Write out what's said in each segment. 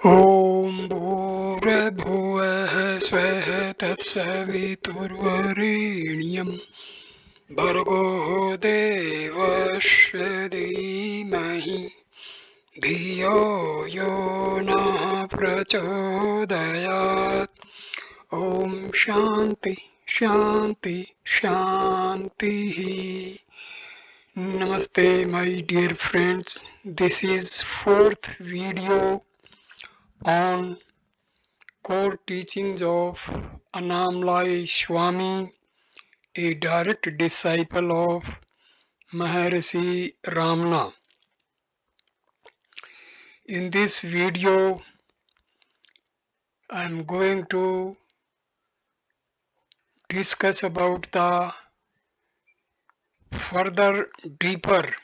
ॐ भूर्भुवः स्वः तत्सवितुर्वरेण्यं भर्गो देवस्य धीमहि धियो यो नः प्रचोदयात्। ॐ शान्ति शान्ति शान्तिः. Namaste, my dear friends. This is fourth video on core teachings of Annamalai Swami, a direct disciple of Maharshi Ramana. In this video, I am going to discuss about the further deeper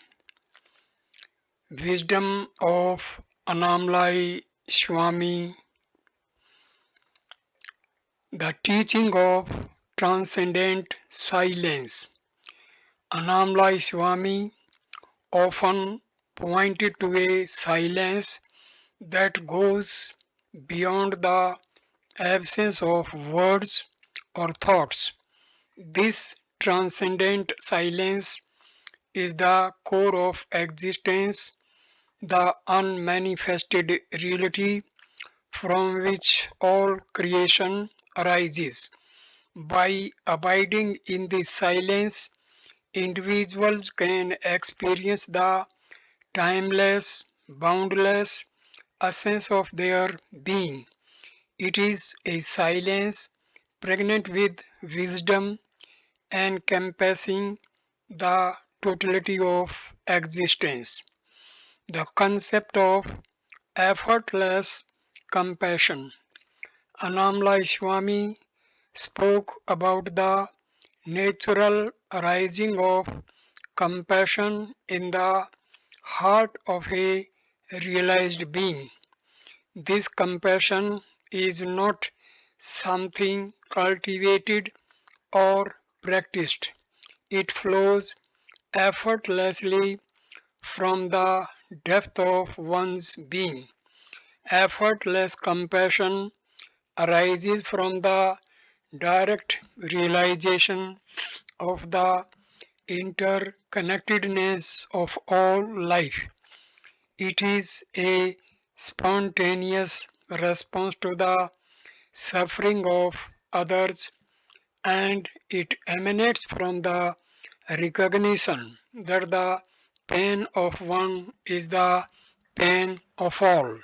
wisdom of Annamalai Swami, the teaching of transcendent silence. Annamalai Swami often pointed to a silence that goes beyond the absence of words or thoughts. This transcendent silence is the core of existence, the unmanifested reality from which all creation arises. By abiding in this silence, individuals can experience the timeless, boundless essence of their being. It is a silence pregnant with wisdom encompassing the totality of existence. The concept of effortless compassion. Annamalai Swami spoke about the natural arising of compassion in the heart of a realized being. This compassion is not something cultivated or practiced. It flows effortlessly from the depth of one's being. Effortless compassion arises from the direct realization of the interconnectedness of all life. It is a spontaneous response to the suffering of others, and it emanates from the recognition that the pain of one is the pain of all.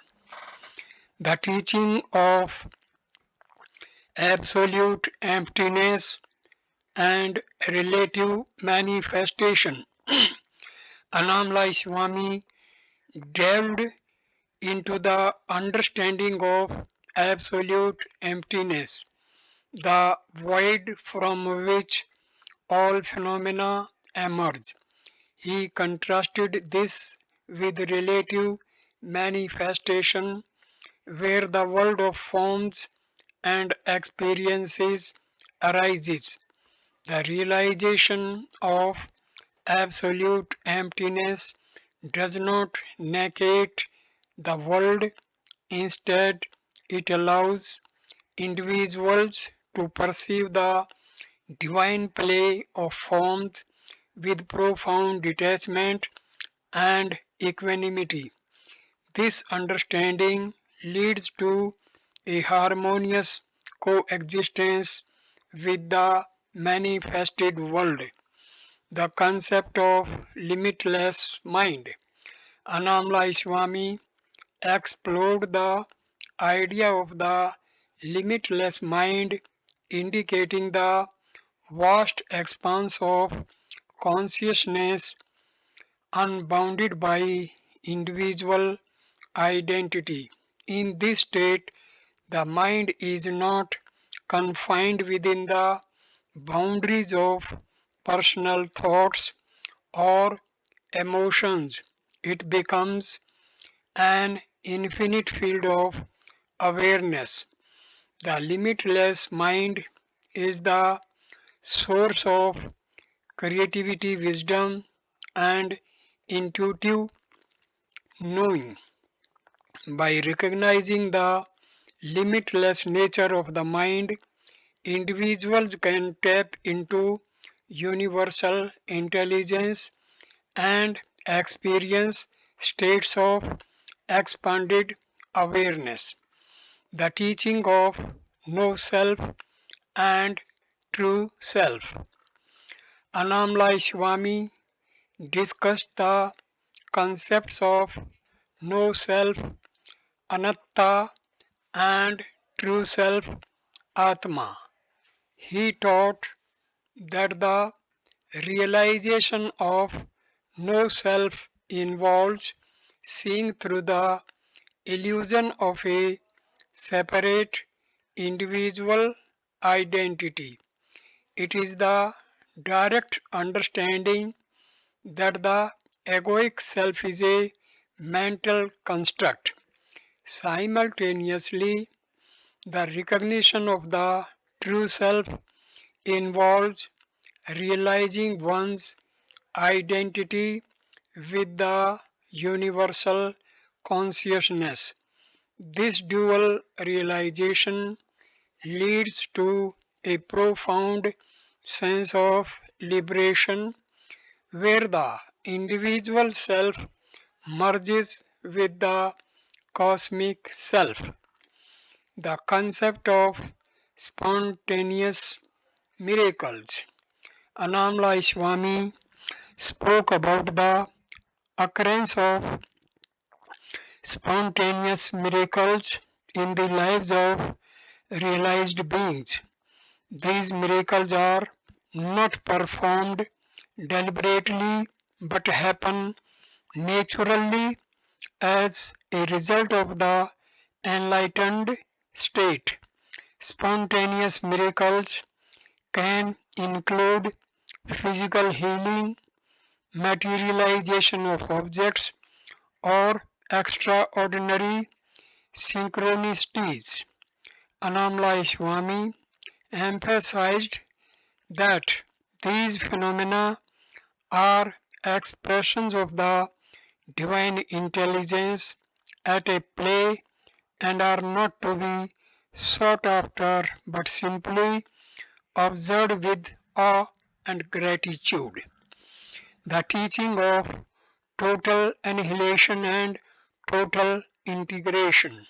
The teaching of absolute emptiness and relative manifestation. Annamalai Swami delved into the understanding of absolute emptiness, the void from which all phenomena emerge. He contrasted this with relative manifestation, where the world of forms and experiences arises. The realization of absolute emptiness does not negate the world. Instead, it allows individuals to perceive the divine play of forms with profound detachment and equanimity. This understanding leads to a harmonious coexistence with the manifested world. The concept of limitless mind. Annamalai Swami explored the idea of the limitless mind, indicating the vast expanse of consciousness unbounded by individual identity. In this state, the mind is not confined within the boundaries of personal thoughts or emotions. It becomes an infinite field of awareness. The limitless mind is the source of creativity, wisdom, and intuitive knowing. By recognizing the limitless nature of the mind, individuals can tap into universal intelligence and experience states of expanded awareness. The teaching of no self and true self. Annamalai Swami discussed the concepts of no self, anatta, and true self, atma. He taught that the realization of no self involves seeing through the illusion of a separate individual identity. It is the direct understanding that the egoic self is a mental construct. Simultaneously, the recognition of the true self involves realizing one's identity with the universal consciousness. This dual realization leads to a profound sense of liberation where the individual self merges with the cosmic self. The concept of spontaneous miracles. Annamalai Swami spoke about the occurrence of spontaneous miracles in the lives of realized beings. These miracles are not performed deliberately but happen naturally as a result of the enlightened state. Spontaneous miracles can include physical healing, materialization of objects, or extraordinary synchronicities. Annamalai Swami emphasized that these phenomena are expressions of the divine intelligence at a play and are not to be sought after but simply observed with awe and gratitude. The teaching of total annihilation and total integration.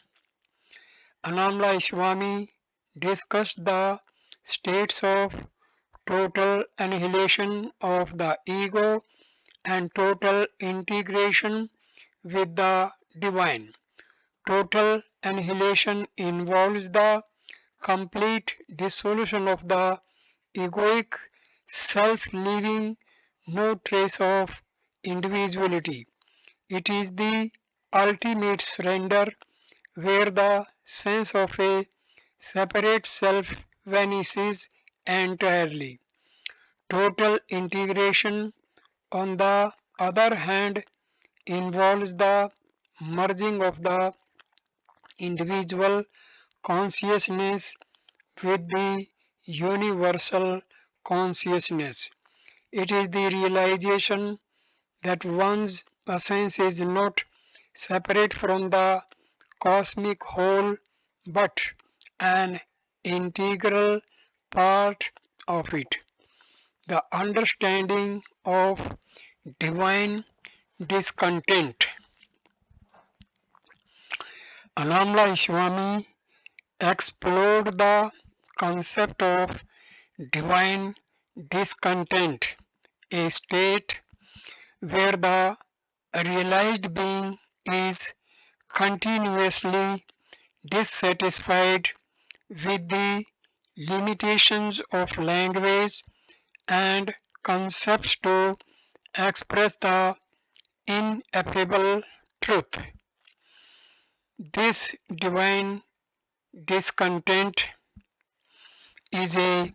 Annamalai Swami discussed the states of total annihilation of the ego and total integration with the divine. Total annihilation involves the complete dissolution of the egoic self, leaving no trace of individuality. It is the ultimate surrender where the sense of a separate self vanishes entirely. Total integration, on the other hand, involves the merging of the individual consciousness with the universal consciousness. It is the realization that one's essence is not separate from the cosmic whole but an integral part of it. The understanding of divine discontent. Annamalai Swami explored the concept of divine discontent, a state where the realized being is continuously dissatisfied with the limitations of language and concepts to express the ineffable truth. This divine discontent is a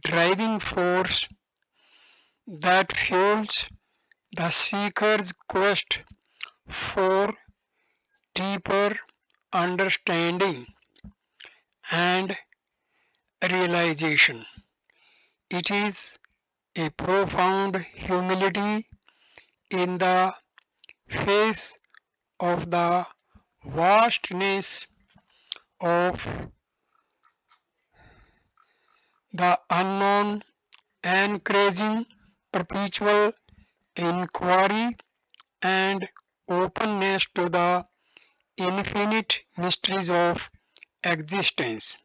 driving force that fuels the seeker's quest for deeper understanding and realization. It is a profound humility in the face of the vastness of the unknown, encouraging perpetual inquiry and openness to the infinite mysteries of existence.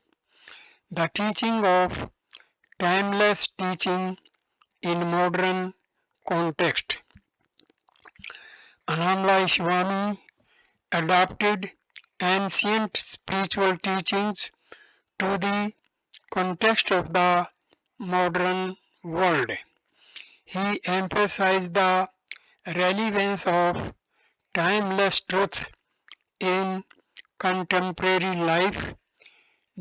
The teaching of timeless teaching in modern context. Annamalai Swami adapted ancient spiritual teachings to the context of the modern world. He emphasized the relevance of timeless truth in contemporary life,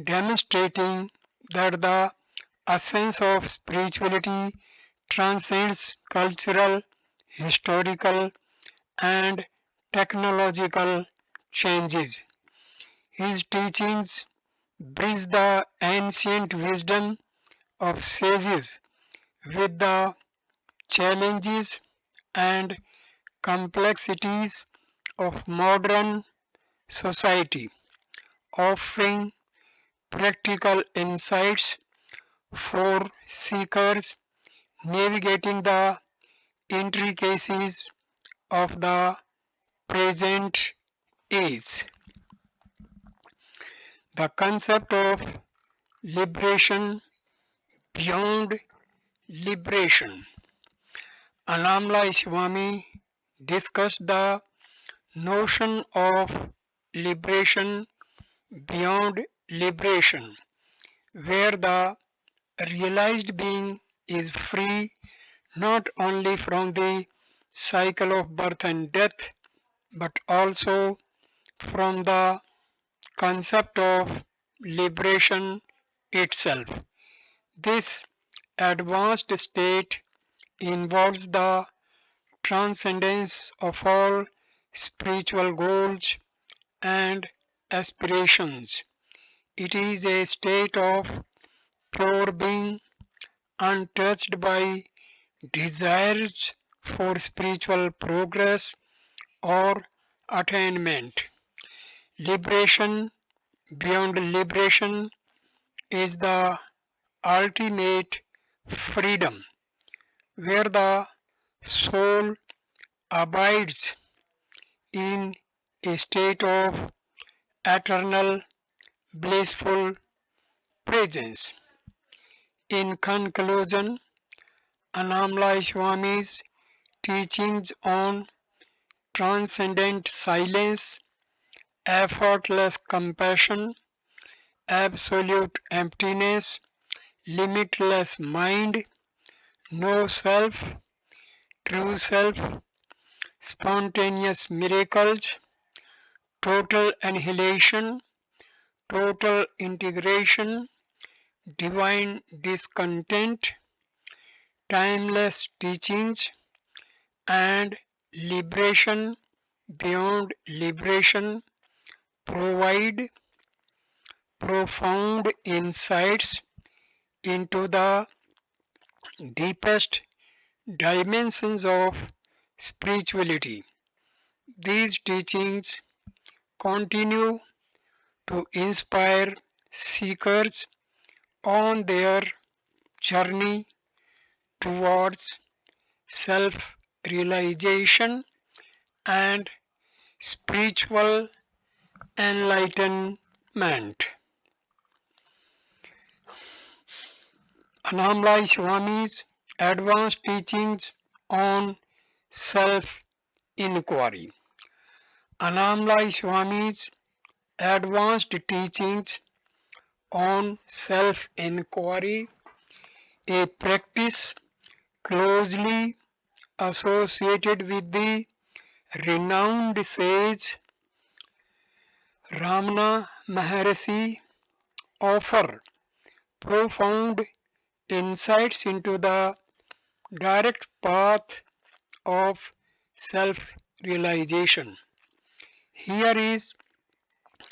demonstrating that the essence of spirituality transcends cultural, historical, and technological changes. His teachings bridge the ancient wisdom of sages with the challenges and complexities of modern society, offering practical insights for seekers navigating the intricacies of the present age. The concept of liberation beyond liberation. Annamalai Swami discussed the notion of liberation beyond liberation, where the realized being is free not only from the cycle of birth and death, but also from the concept of liberation itself. This advanced state involves the transcendence of all spiritual goals and aspirations. It is a state of pure being untouched by desires for spiritual progress or attainment. Liberation beyond liberation is the ultimate freedom, where the soul abides in a state of eternal blissful presence. In conclusion, Annamalai Swami's teachings on transcendent silence, effortless compassion, absolute emptiness, limitless mind, no self, true self, spontaneous miracles, total annihilation, total integration, divine discontent, timeless teachings, and liberation beyond liberation provide profound insights into the deepest dimensions of spirituality. These teachings continue to inspire seekers on their journey towards self realization and spiritual enlightenment. Annamalai Swami's advanced teachings on self inquiry. Annamalai Swami's advanced teachings on self inquiry, a practice closely associated with the renowned sage Ramana Maharshi, offer profound insights into the direct path of self realization. Here is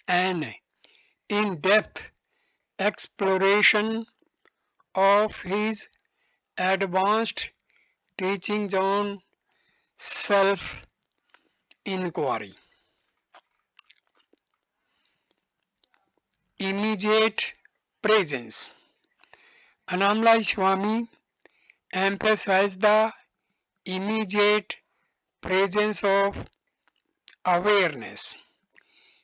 an in depth exploration of his advanced teachings on self inquiry. immediate presence. Annamalai Swami emphasized the immediate presence of awareness.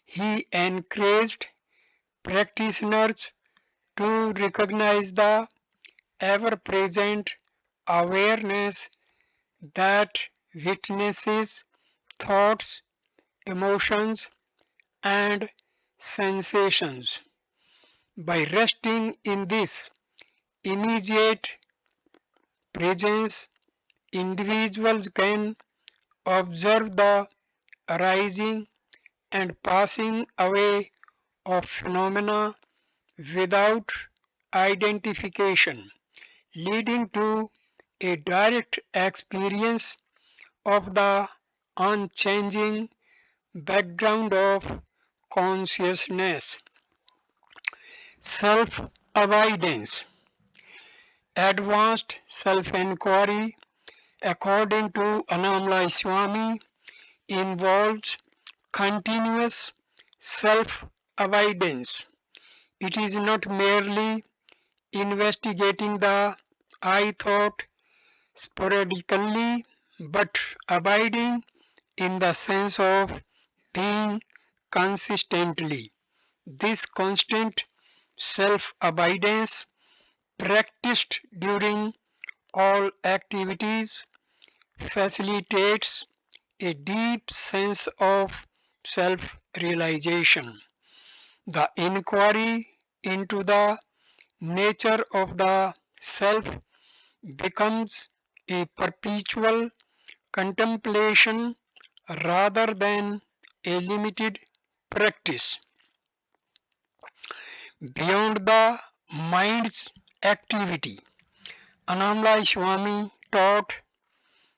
He encouraged practitioners to recognize the ever present awareness that witnesses thoughts, emotions, and sensations. By resting in this immediate presence, individuals can observe the arising and passing away of phenomena without identification, leading to a direct experience of the unchanging background of consciousness. Self avoidance. Advanced self inquiry, according to Annamalai Swami, involves continuous self avoidance. It is not merely investigating the I thought sporadically, but abiding in the sense of being consistently. This constant self abidance, practiced during all activities, facilitates a deep sense of self realization. The inquiry into the nature of the self becomes a perpetual contemplation rather than a limited practice. Beyond the mind's activity, Annamalai Swami taught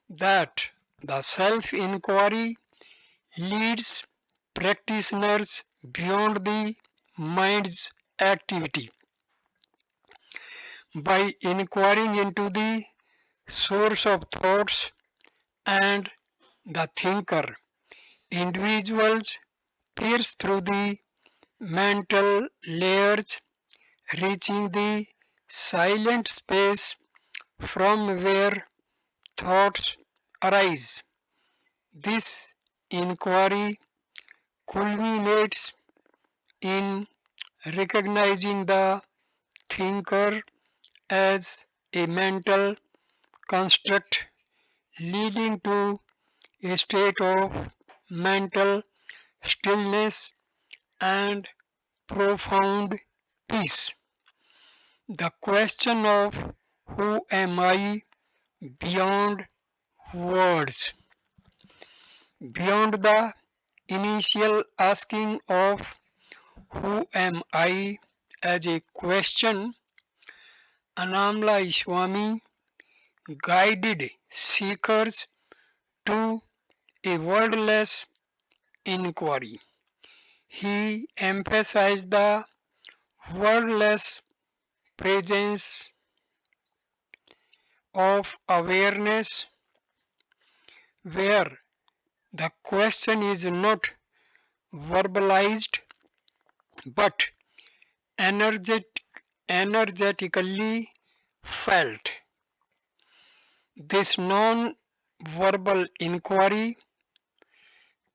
that the self inquiry leads practitioners beyond the mind's activity. By inquiring into the source of thoughts and the thinker, individuals pierce through the mental layers, reaching the silent space from where thoughts arise. This inquiry culminates in recognizing the thinker as a mental construct, leading to a state of mental stillness and profound peace. The question of who am I beyond words, beyond the initial asking of who am I as a question, Annamalai Swami guided seekers to a wordless inquiry. He emphasized the wordless presence of awareness where the question is not verbalized but energet- energetically felt. This non verbal inquiry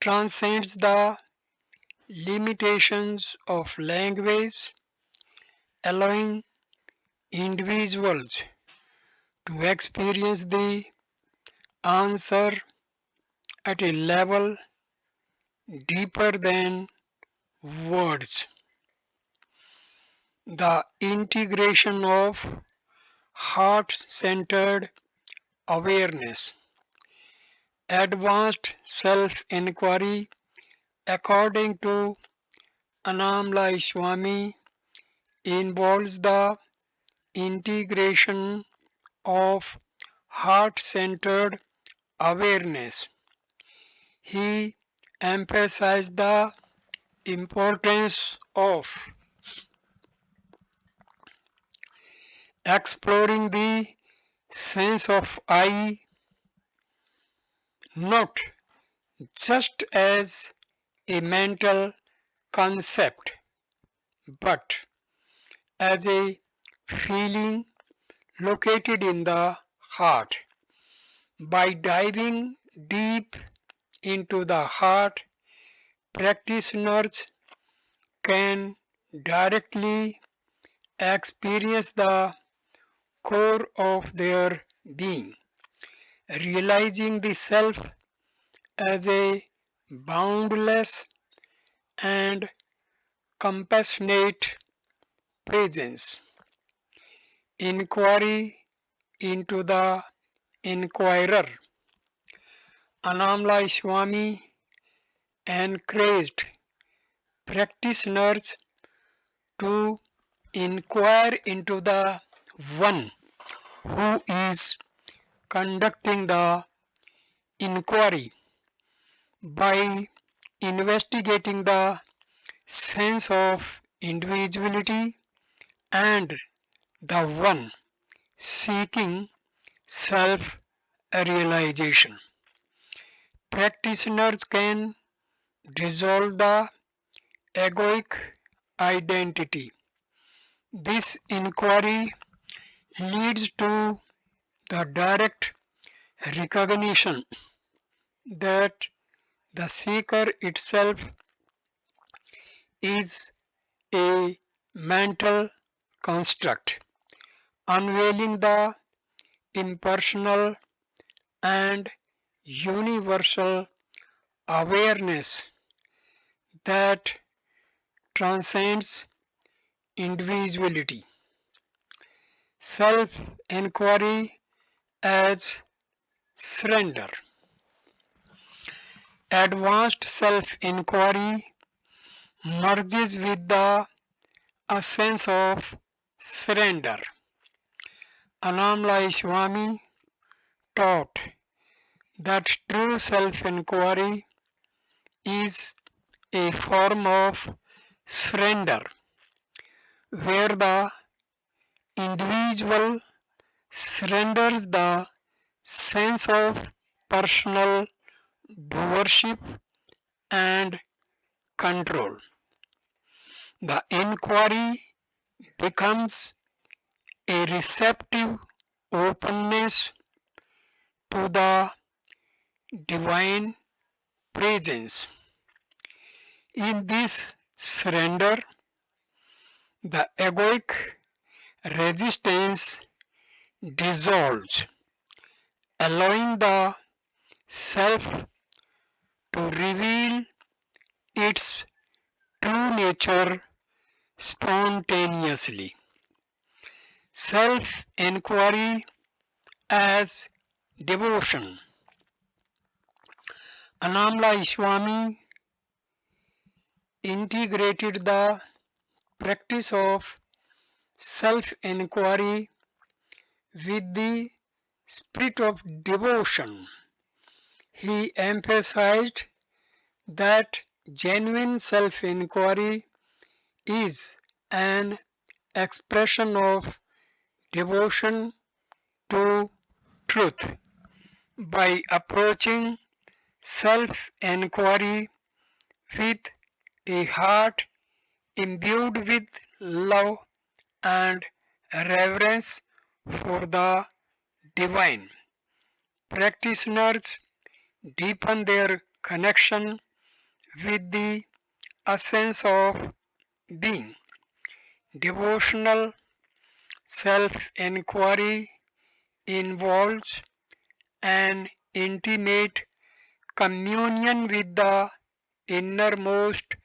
transcends the limitations of language, allowing individuals to experience the answer at a level deeper than words. The integration of heart centered awareness, advanced self inquiry, according to Annamalai Swami, involves the integration of heart centered awareness. He emphasized the importance of exploring the sense of I not just as a mental concept but as a feeling located in the heart. By diving deep into the heart, practitioners can directly experience the core of their being, realizing the self as a boundless and compassionate presence. Inquiry into the inquirer. Annamalai Swami encouraged practitioners to inquire into the one who is conducting the inquiry by investigating the sense of individuality and the one seeking self realization. Practitioners can dissolve the egoic identity. This inquiry leads to the direct recognition that the seeker itself is a mental construct, unveiling the impersonal and universal awareness that transcends individuality. Self inquiry as surrender. Advanced self inquiry merges with the essence of surrender. Annamalai Swami taught that true self inquiry is a form of surrender where the individual surrenders the sense of personal doership and control. The inquiry becomes a receptive openness to the divine presence. In this surrender, the egoic resistance dissolves, allowing the self to reveal its true nature spontaneously. Self inquiry as devotion. Annamalai Swami integrated the practice of self inquiry with the spirit of devotion. He emphasized that genuine self inquiry is an expression of devotion to truth. By approaching self inquiry with a heart imbued with love and reverence for the divine, practitioners deepen their connection with the essence of being. Devotional self inquiry involves an intimate communion with the innermost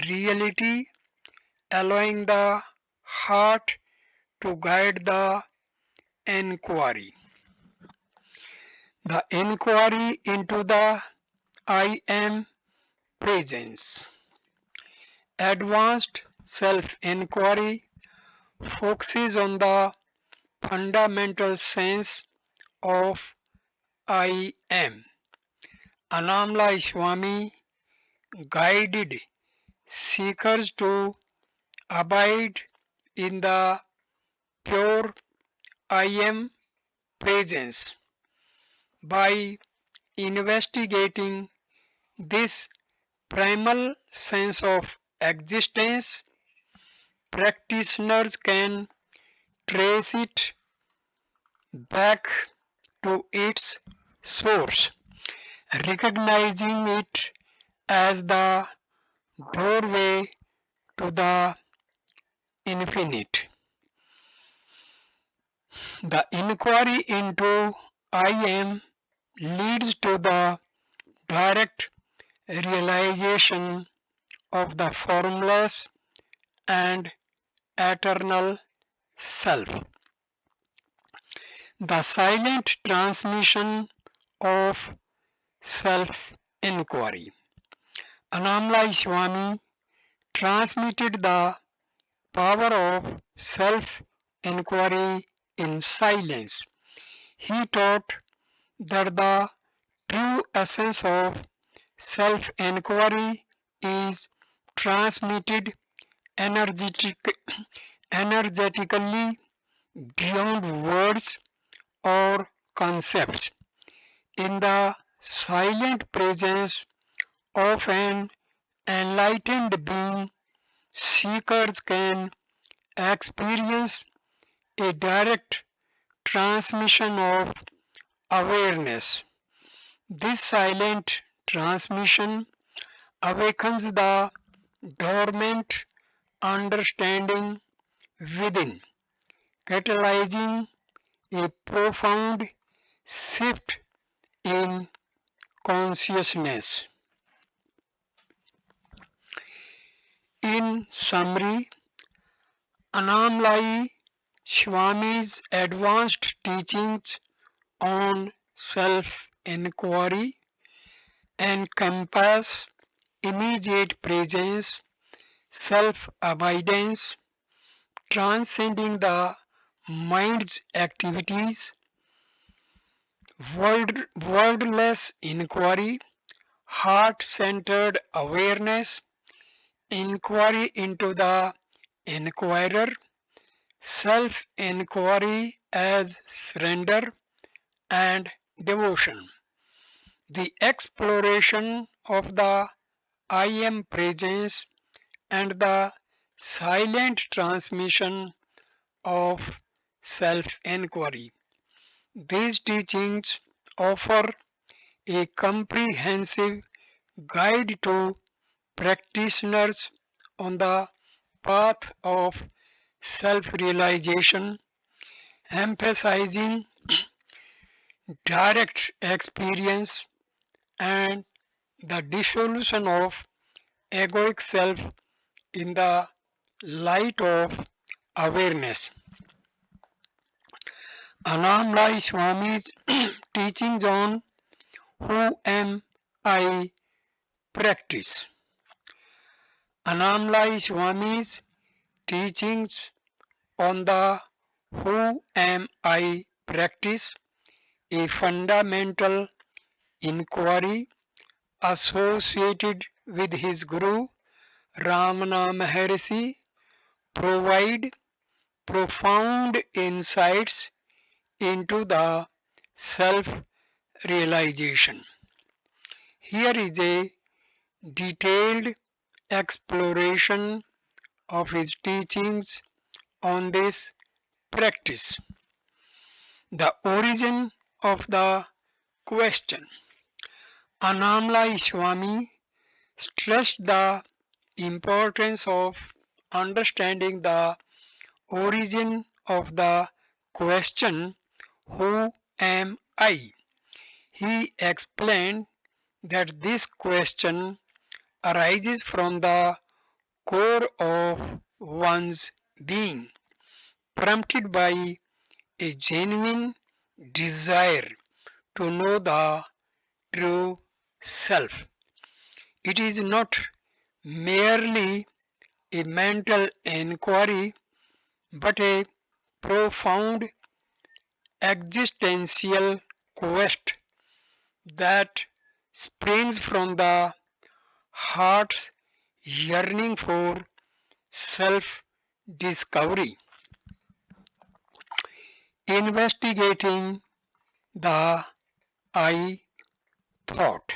reality, allowing the heart to guide the inquiry. The inquiry into the I am presence. Advanced self inquiry focuses on the fundamental sense of I am. Annamalai Swami guided seekers to abide in the pure I am presence. By investigating this primal sense of existence, practitioners can trace it back to its source, recognizing it as the doorway to the infinite. The inquiry into I am leads to the direct realization of the formless and eternal self. The silent transmission of self inquiry. Annamalai Swami transmitted the power of self inquiry in silence. He taught that the true essence of self inquiry is transmitted energetic, energetically beyond words or concepts. In the silent presence of an enlightened being, seekers can experience a direct transmission of awareness. This silent transmission awakens the dormant understanding within, catalyzing a profound shift in consciousness. In summary, Annamalai Swami's advanced teachings on self-inquiry encompass immediate presence, self-abidance, transcending the mind's activities, wordless inquiry, heart-centered awareness, inquiry into the inquirer, self-inquiry as surrender and devotion. The exploration of the I am presence and the silent transmission of self-inquiry. These teachings offer a comprehensive guide to practitioners on the path of self-realization, emphasizing direct experience and the dissolution of egoic self in the light of awareness. Annamalai Swami's teachings on who am I practice. Annamalai Swami's teachings on the who am I practice, a fundamental inquiry associated with his Guru Ramana Maharshi, provide profound insights into the self realization. Here is a detailed exploration of his teachings on this practice. The origin of the question. Annamalai Swami stressed the importance of understanding the origin of the question, who am I? He explained that this question arises from the core of one's being, prompted by a genuine desire to know the true self. It is not merely a mental inquiry but a profound existential quest that springs from the heart's yearning for self discovery. Investigating the I thought.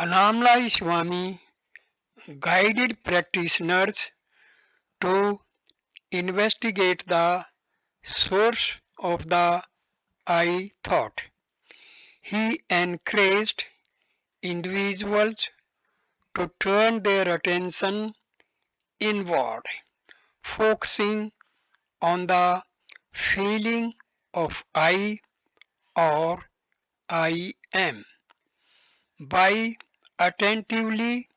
Annamalai Swami guided practitioners to investigate the source of the I thought. He encouraged individuals to turn their attention inward, focusing on the feeling of I or I am. By attentively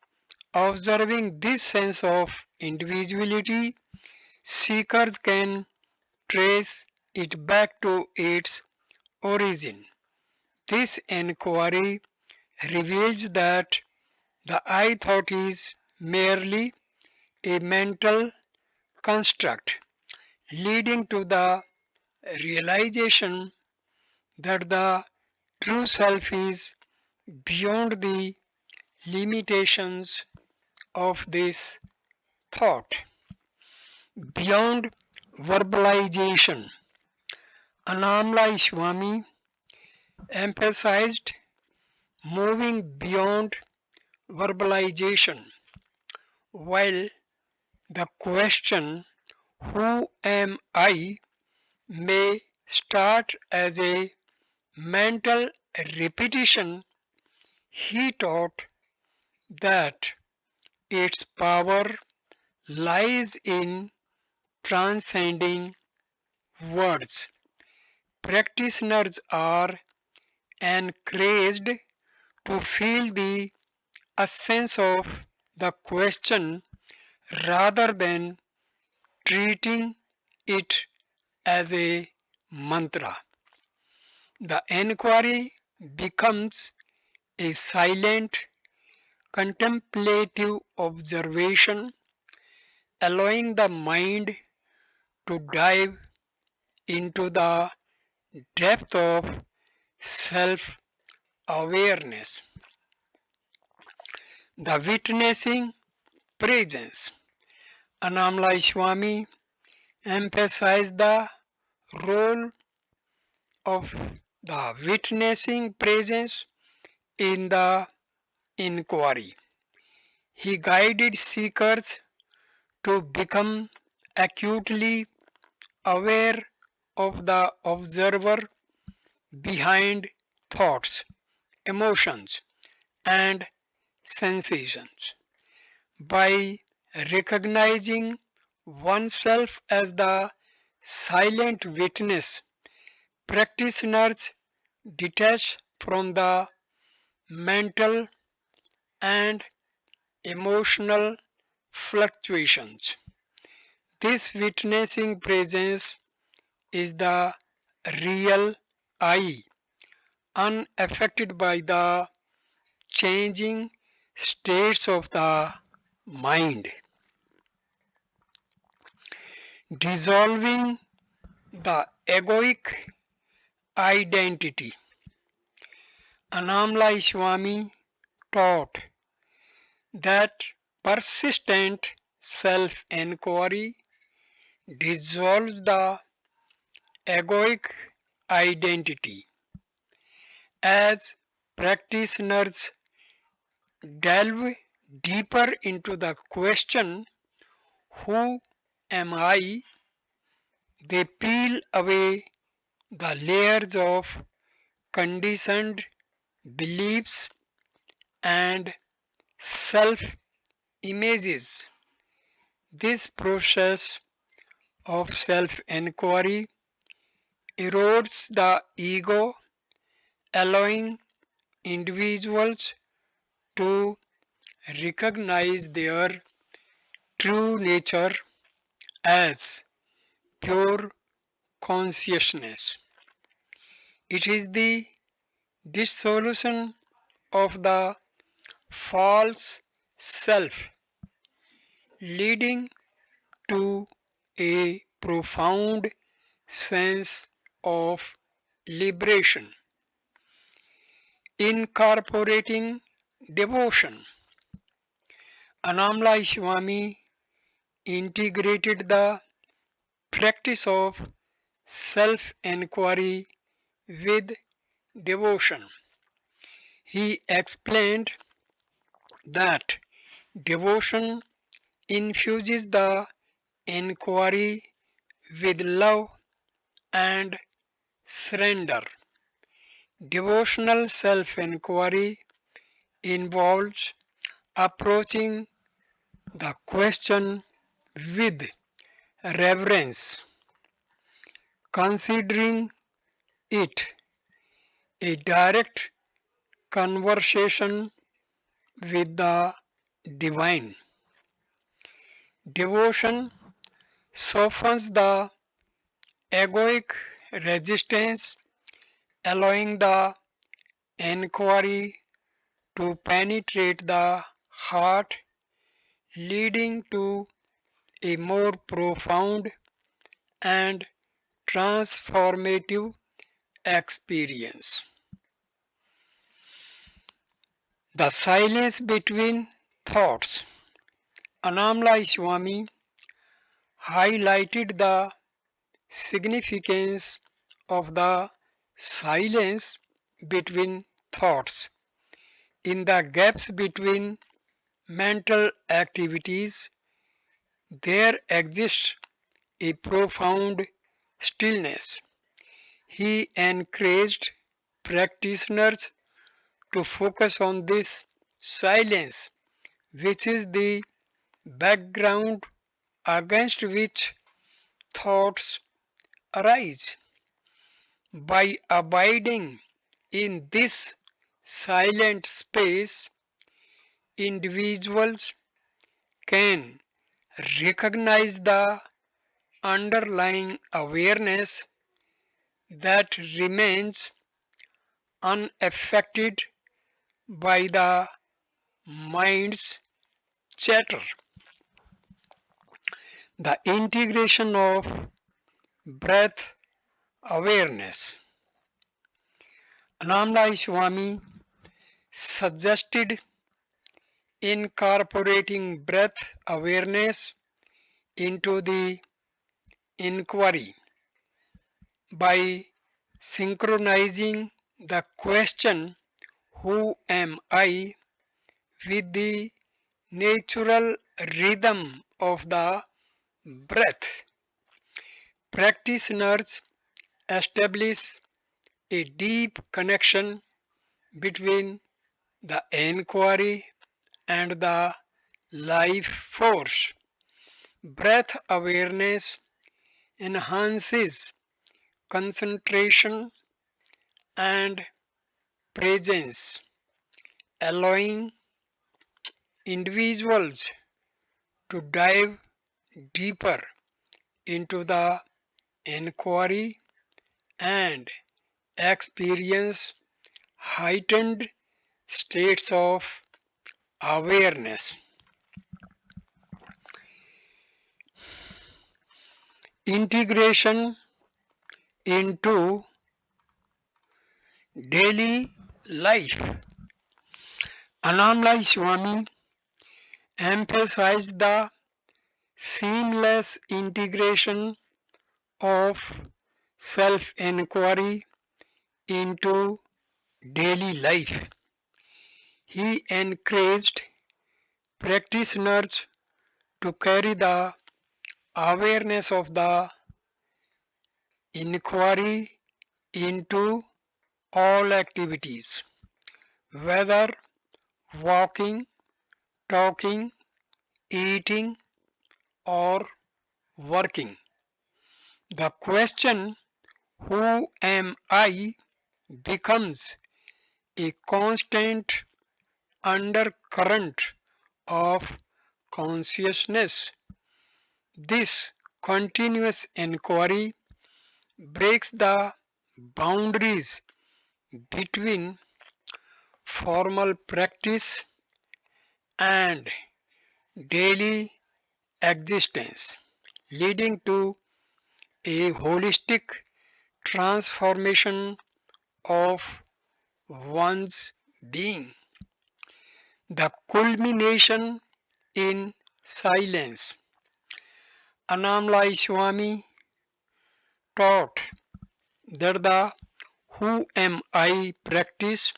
observing this sense of individuality, seekers can trace it back to its origin. This inquiry reveals that the I thought is merely a mental construct, leading to the realization that the true self is beyond the limitations of this thought. Beyond verbalization, Annamalai Swami emphasized moving beyond verbalization. While the question, who am I, may start as a mental repetition, he taught that its power lies in transcending words. Practitioners are encouraged to feel the essence of the question rather than treating it as a mantra. The inquiry becomes a silent, contemplative observation, allowing the mind to dive into the depth of self awareness. The witnessing presence. Annamalai Swami emphasized the role of the witnessing presence in the inquiry. He guided seekers to become acutely aware of the observer behind thoughts, emotions, and sensations. By recognizing oneself as the silent witness, practitioners detach from the mental and emotional fluctuations. This witnessing presence is the real I, unaffected by the changing states of the mind. Dissolving the egoic identity. Annamalai Swami taught that persistent self inquiry dissolves the egoic identity. As practitioners delve deeper into the question, who am I? They peel away the layers of conditioned beliefs and self images. This process of self inquiry erodes the ego, allowing individuals to recognize their true nature as pure consciousness. It is the dissolution of the false self, leading to a profound sense of liberation. Incorporating devotion. Annamalai Swami integrated the practice of self inquiry with devotion. He explained that devotion infuses the inquiry with love and surrender. Devotional self inquiry involves approaching the question with reverence, considering it a direct conversation with the divine. Devotion softens the egoic resistance, allowing the inquiry to penetrate the heart, leading to a more profound and transformative experience. The silence between thoughts. Annamalai Swami highlighted the significance of the silence between thoughts. In the gaps between mental activities, there exists a profound stillness. He encouraged practitioners to focus on this silence, which is the background against which thoughts arise. By abiding in this silent space, individuals can recognize the underlying awareness that remains unaffected by the mind's chatter. The integration of breath awareness. Annamalai Swami suggested incorporating breath awareness into the inquiry by synchronizing the question, "Who am I?" with the natural rhythm of the breath. Practitioners establish a deep connection between the inquiry and the life force. Breath awareness enhances concentration and presence, allowing individuals to dive deeper into the inquiry and experience heightened states of awareness. Integration into daily life. Annamalai Swami emphasized the seamless integration of self inquiry into daily life. He encouraged practitioners to carry the awareness of the inquiry into all activities, whether walking, talking, eating, or working. The question, "Who am I?" becomes a constant undercurrent of consciousness. This continuous inquiry breaks the boundaries between formal practice and daily existence, leading to a holistic transformation of one's being. The culmination in silence. Annamalai Swami taught that the "Who am I" practice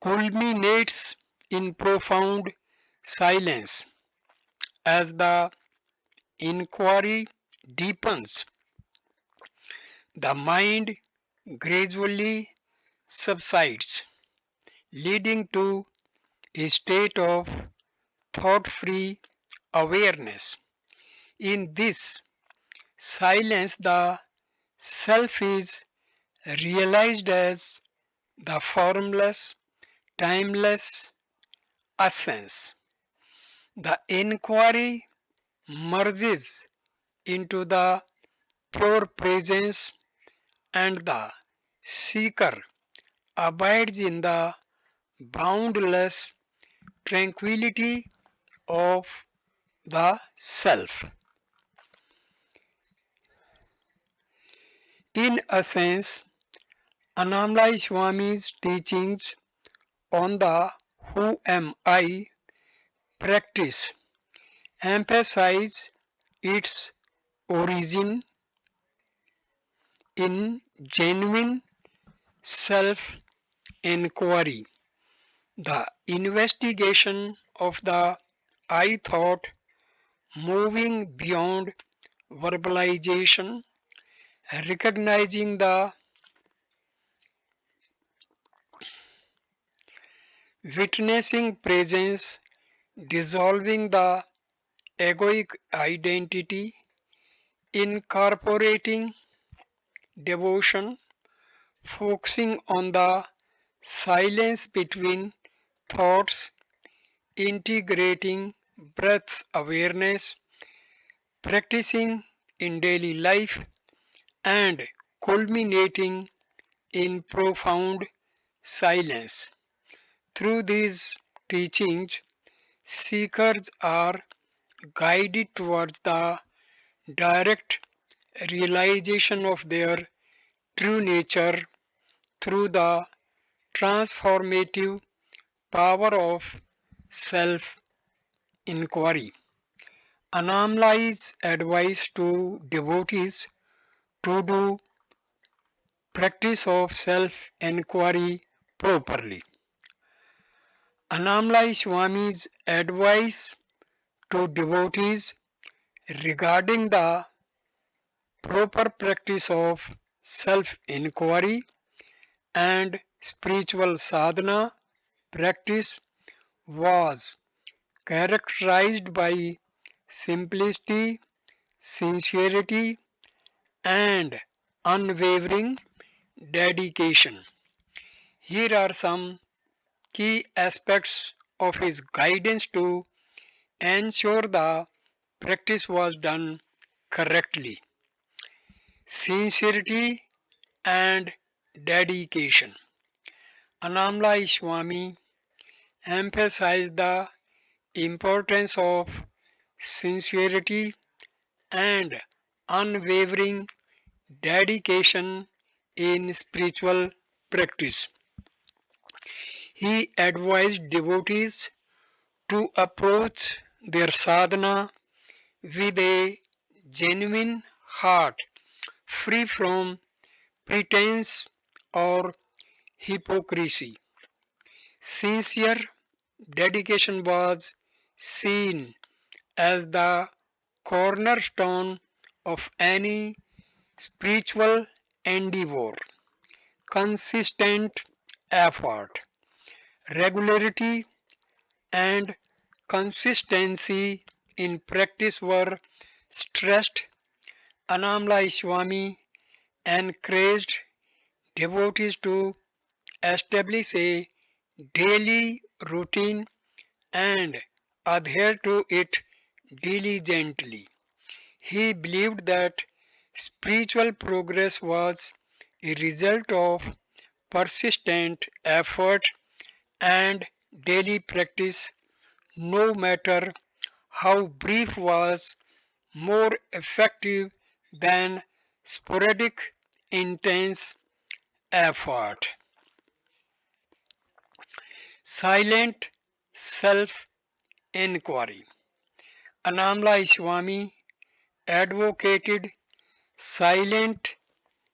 culminates in profound silence. As the inquiry deepens, the mind gradually subsides, leading to a state of thought free awareness. In this silence, the self is realized as the formless, timeless essence. The inquiry merges into the pure presence, and the seeker abides in the boundless tranquility of the self. In essence, Annamalai Swami's teachings on the Who Am I practice emphasize its origin in genuine self inquiry, the investigation of the I thought, moving beyond verbalization, recognizing the witnessing presence, dissolving the egoic identity, incorporating devotion, focusing on the silence between thoughts, integrating breath awareness, practicing in daily life, and culminating in profound silence. Through these teachings, seekers are guided towards the direct realization of their true nature through the transformative power of self inquiry. Annamalai's advice to devotees to do practice of self inquiry properly. Annamalai Swami's advice to devotees regarding the proper practice of self inquiry and spiritual sadhana practice was characterized by simplicity, sincerity, and unwavering dedication. Here are some key aspects of his guidance to ensure the practice was done correctly. Sincerity and dedication. Annamalai Swami emphasized the importance of sincerity and unwavering dedication in spiritual practice. He advised devotees to approach their sadhana with a genuine heart, free from pretense or hypocrisy. Sincere dedication was seen as the cornerstone of any spiritual endeavor. Consistent effort, regularity, and consistency in practice were stressed. Annamalai Swami encouraged devotees to establish a daily routine and adhere to it diligently. He believed that spiritual progress was a result of persistent effort and daily practice, no matter how brief, was more effective than sporadic, intense effort. Silent self inquiry. Annamalai Swami advocated silent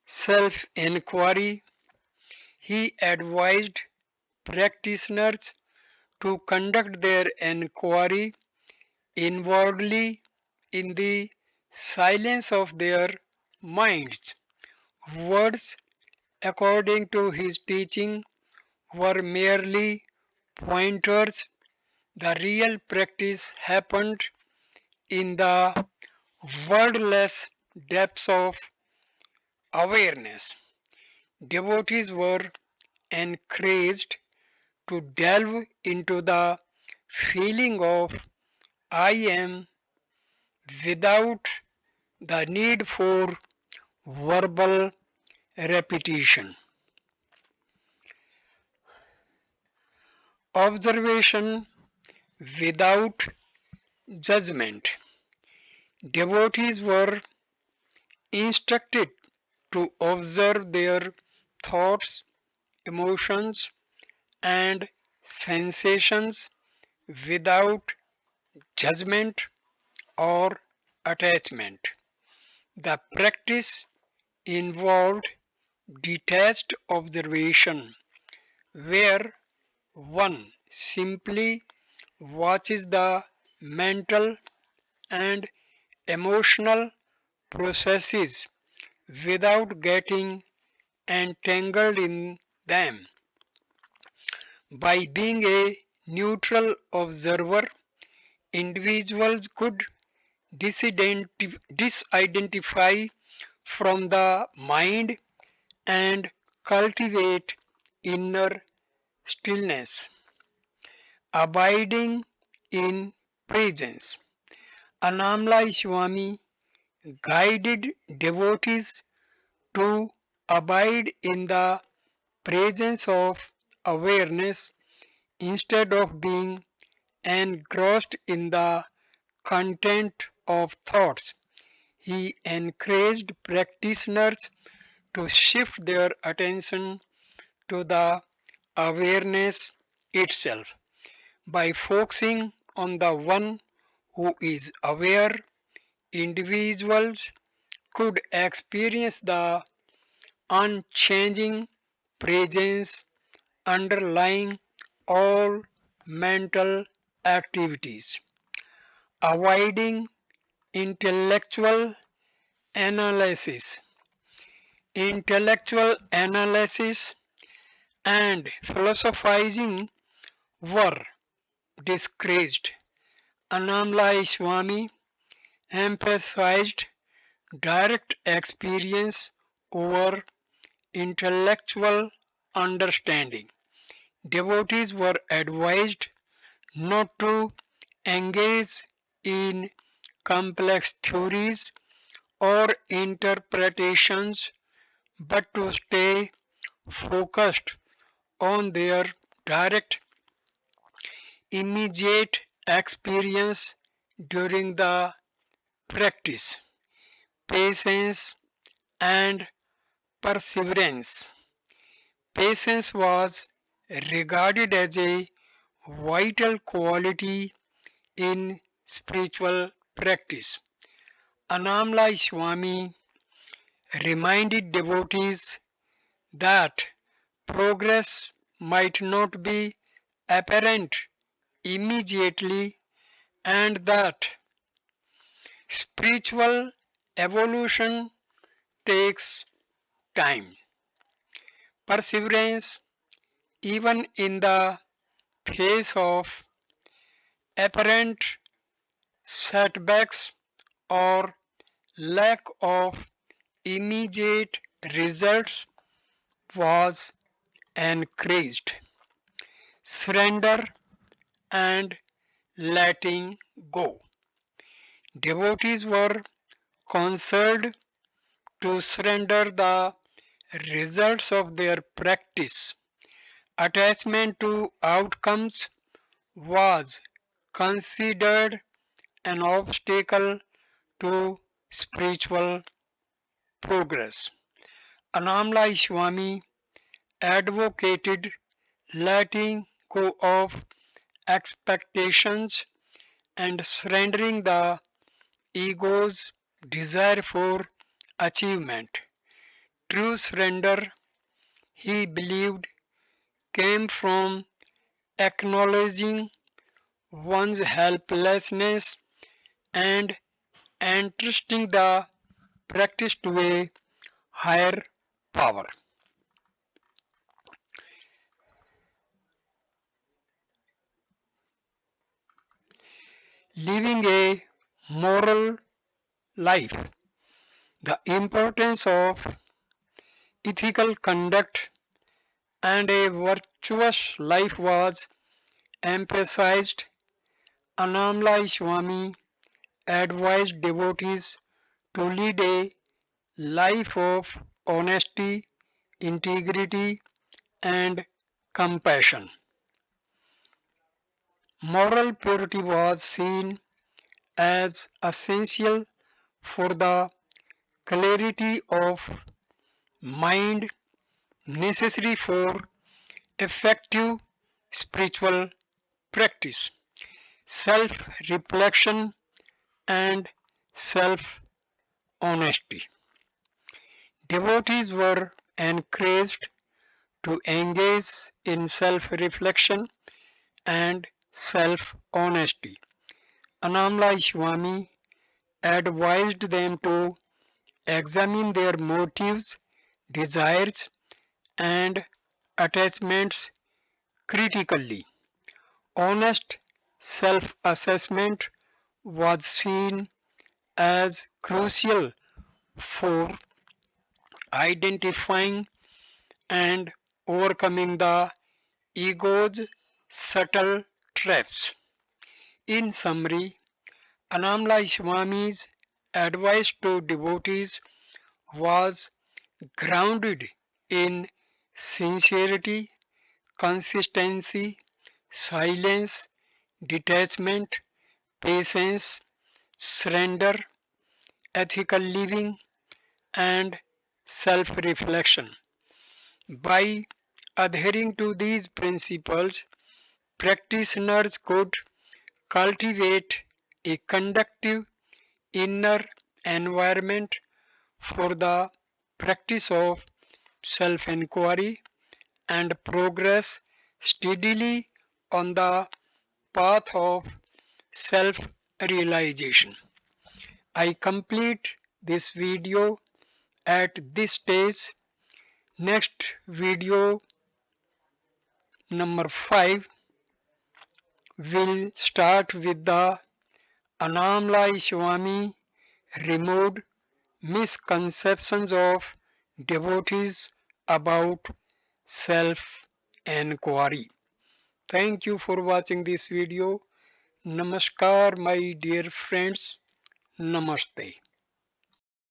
self inquiry. He advised practitioners to conduct their enquiry inwardly in the silence of their minds. Words, according to his teaching, were merely pointers. The real practice happened in the wordless depths of awareness. Devotees were encouraged to delve into the feeling of I am without the need for verbal repetition. Observation without judgment. Devotees were instructed to observe their thoughts, emotions, and sensations without judgment or attachment. The practice involved detached observation, where one simply watches the mental and emotional processes without getting entangled in them. By being a neutral observer, individuals could disidentify from the mind and cultivate inner stillness, abiding in presence. Annamalai Swami guided devotees to abide in the presence of awareness instead of being engrossed in the content of thoughts. He encouraged practitioners to shift their attention to the awareness itself. By focusing on the one who is aware, individuals could experience the unchanging presence underlying all mental activities, avoiding intellectual analysis. Intellectual analysis and philosophizing were discouraged. Annamalai Swami emphasized direct experience over intellectual understanding. Devotees were advised not to engage in complex theories or interpretations but to stay focused on their direct, immediate experience during the practice. Patience and perseverance. Patience was regarded as a vital quality in spiritual practice. Annamalai Swami reminded devotees that progress might not be apparent immediately and that spiritual evolution takes time. Perseverance, even in the face of apparent setbacks or lack of immediate results, was encouraged. Surrender and letting go. Devotees were counseled to surrender the results of their practice. Attachment to outcomes was considered an obstacle to spiritual progress. Annamalai Swami advocated letting go of expectations and surrendering the ego's desire for achievement. True surrender, he believed, came from acknowledging one's helplessness and entrusting the practice to a higher power. Living a moral life. The importance of ethical conduct and a virtuous life was emphasized. Annamalai Swami advised devotees to lead a life of honesty, integrity, and compassion. Moral purity was seen as essential for the clarity of mind necessary for effective spiritual practice, self reflection, and self honesty. Devotees were encouraged to engage in self reflection and self honesty. Annamalai Swami advised them to examine their motives, desires, and attachments critically. Honest self assessment was seen as crucial for identifying and overcoming the ego's subtle traps. In summary, Annamalai Swami's advice to devotees was grounded in sincerity, consistency, silence, detachment, patience, surrender, ethical living, and self reflection. By adhering to these principles, practitioners could cultivate a conductive inner environment for the practice of self inquiry and progress steadily on the path of self realization. I complete this video at this stage. Next video number 5 will start with the Annamalai Swami removed misconceptions of devotees about self enquiry. Thank you for watching this video. Namaskar, my dear friends. Namaste.